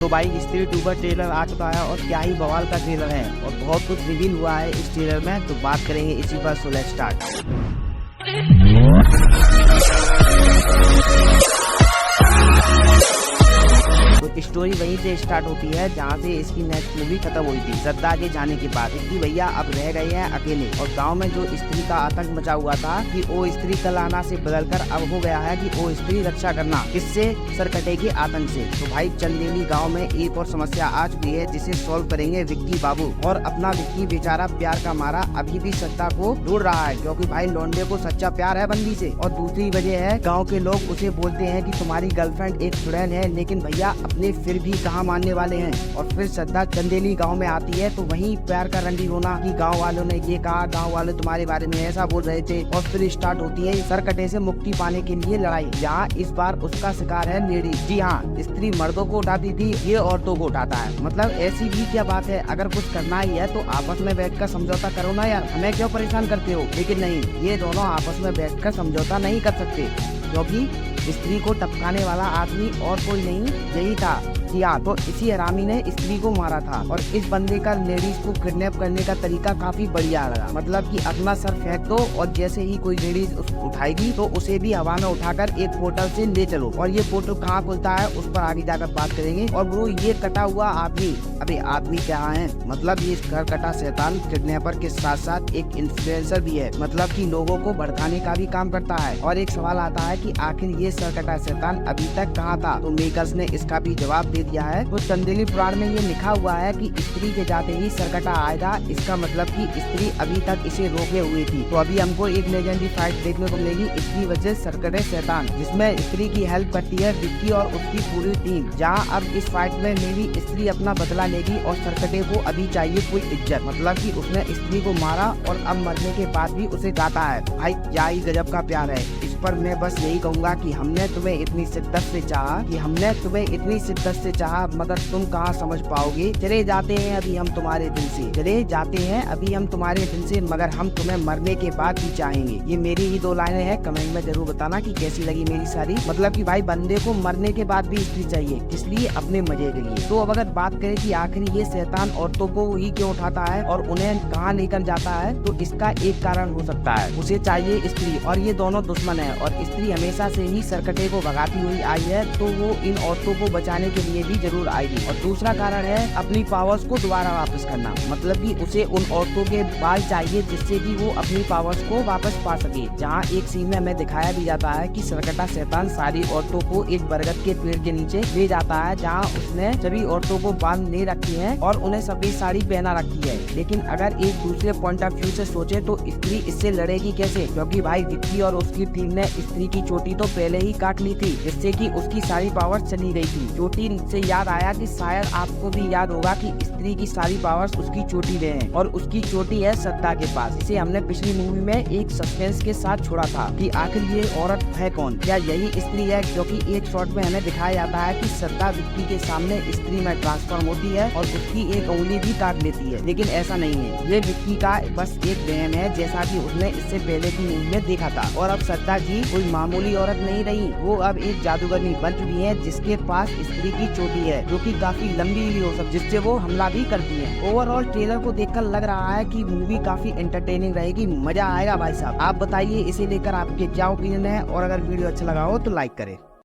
तो भाई स्त्री टूबर ट्रेलर आ चुका है और क्या ही बवाल का ट्रेलर है और बहुत कुछ रिवील हुआ है इस ट्रेलर में, तो बात करेंगे इसी पर। So let's start. तो स्टोरी वहीं से स्टार्ट होती है जहाँ से इसकी नेक्स्ट मूवी खत्म हुई थी। श्रद्धा के जाने के बाद विक्की भैया अब रह गए हैं अकेले और गांव में जो स्त्री का आतंक मचा हुआ था कि वो स्त्री कल आना से बदलकर अब हो गया है कि वो स्त्री रक्षा करना, किससे? सरकटे के आतंक से। तो भाई चंदेली गाँव में एक और समस्या आ चुकी है जिसे सॉल्व करेंगे विक्की बाबू। और अपना विक्की बेचारा प्यार का मारा अभी भी श्रद्धा को ढूंढ रहा है क्योंकि भाई लौंडे को सच्चा प्यार है बंदी से। और दूसरी वजह है गाँव के लोग उसे बोलते हैं कि तुम्हारी गर्लफ्रेंड एक चुड़ैल है, लेकिन भैया अपने फिर भी कहाँ मानने वाले हैं। और फिर श्रद्धा चंदेली गांव में आती है तो वहीं प्यार का रंडी होना कि गांव वालों ने ये कहा, गांव वाले तुम्हारे बारे में ऐसा बोल रहे थे। और फिर स्टार्ट होती है सरकटे से मुक्ति पाने के लिए लड़ाई, जहाँ इस बार उसका शिकार है लेडी। जी हाँ, स्त्री मर्दों को उठाती थी, ये औरतों को उठाता है। मतलब ऐसी भी क्या बात है, अगर कुछ करना ही है तो आपस में बैठकर समझौता करो ना यार, हमें क्यों परेशान करते हो। लेकिन नहीं, ये दोनों आपस में बैठकर समझौता नहीं कर सकते क्योंकि स्त्री को टपकाने वाला आदमी और कोई नहीं, यही था। किया तो इसी हरामी ने स्त्री को मारा था। और इस बंदे का लेडीज को किडनैप करने का तरीका काफी बढ़िया लगा। मतलब कि अपना सर फेंक दो और जैसे ही कोई लेडीज उठाएगी तो उसे भी हवा में उठाकर एक पोर्टल से ले चलो। और ये पोर्टल कहाँ खुलता है उस पर आगे जाकर बात करेंगे। और ब्रो ये कटा हुआ आदमी, अबे आदमी क्या है, मतलब ये घर कटा शैतान किडनैपर के साथ साथ एक इन्फ्लुएंसर भी है, मतलब कि लोगों को भड़काने का भी काम करता है। और एक सवाल आता है कि आखिर ये सरकटा शैतान अभी तक कहाँ था, तो मेकर्स ने इसका भी जवाब दे दिया है। तो चंदेली पुराण में ये लिखा हुआ है कि स्त्री के जाते ही सरकटा आएगा, इसका मतलब कि स्त्री अभी तक इसे रोके हुई थी। तो अभी हमको एक लेजेंडरी फाइट देखने को मिलेगी इसकी वजह सरकटे शैतान, जिसमें स्त्री की हेल्प करती है विक्की और उसकी पूरी टीम। जहाँ अब इस फाइट में मेरी स्त्री अपना बदला लेगी और सरकटे को अभी चाहिए कोई इज्जत, मतलब कि उसने स्त्री को मारा और अब मरने के बाद भी उसे गाता है। भाई क्या ही गजब का प्यार है। इस पर मैं बस यही कहूंगा कि हमने तुम्हें इतनी शिद्दत से चाहा, मगर तुम कहाँ समझ पाओगे। चले जाते हैं अभी हम तुम्हारे दिल से, मगर हम तुम्हें मरने के बाद भी चाहेंगे। ये मेरी ही 2 लाइनें हैं, कमेंट में जरूर बताना कि कैसी लगी मेरी सारी। मतलब कि भाई बंदे को मरने के बाद भी स्त्री चाहिए, इसलिए अपने मजे के लिए। तो अब अगर बात करें कि आखिर ये शैतान औरतों को ही क्यों उठाता है और उन्हें कहाँ लेकर जाता है, तो इसका एक कारण हो सकता है, उसे चाहिए स्त्री। और ये दोनों दुश्मन है और स्त्री हमेशा से ही सरकटे को भगाती हुई आई है, तो वो इन औरतों को बचाने के लिए भी जरूर आएगी। और दूसरा कारण है अपनी पावर्स को दोबारा वापस करना, मतलब कि उसे उन औरतों के बाल चाहिए जिससे कि वो अपनी पावर्स को वापस पा सके। जहाँ एक सीन में हमें दिखाया भी जाता है कि सरकटा शैतान सारी औरतों को एक बरगद के पेड़ के नीचे ले जाता है, जहाँ उसने सभी औरतों को बांध ले रखी है और उन्हें सफेद साड़ी पहना रखी है। लेकिन अगर एक दूसरे पॉइंट ऑफ व्यू से सोचे तो स्त्री इससे लड़ेगी कैसे, क्योंकि भाई विक्की और उसकी टीम ने स्त्री की चोटी तो पहले ही काट ली थी, जिससे कि उसकी सारी पावर्स चली गई थी। चोटी से याद आया कि शायद आपको भी याद होगा कि स्त्री की सारी पावर्स उसकी चोटी में है और उसकी चोटी है श्रद्धा के पास, जिसे हमने पिछली मूवी में एक सस्पेंस के साथ छोड़ा था कि आखिर ये औरत है कौन, क्या यही स्त्री है। क्योंकि एक शॉट में हमें दिखाया जाता है कि श्रद्धा विक्की के सामने स्त्री में ट्रांसफॉर्म होती है और उसकी एक उंगली भी काट लेती है, लेकिन ऐसा नहीं है। ये विक्की का बस एक वहम है, जैसा कि उसने इससे पहले की मूवी में देखा था। और अब श्रद्धा जी कोई मामूली औरत नहीं रही, वो अब एक जादूगरनी बन चुकी है जिसके पास स्त्री की चोटी है, जो कि काफी लंबी भी हो सकती है, जिससे वो हमला भी करती है। ओवरऑल ट्रेलर को देखकर लग रहा है कि मूवी काफी एंटरटेनिंग रहेगी, मजा आएगा भाई साहब। आप बताइए इसे लेकर आपके क्या ओपिनियन है, और अगर वीडियो अच्छा लगा हो तो लाइक करें।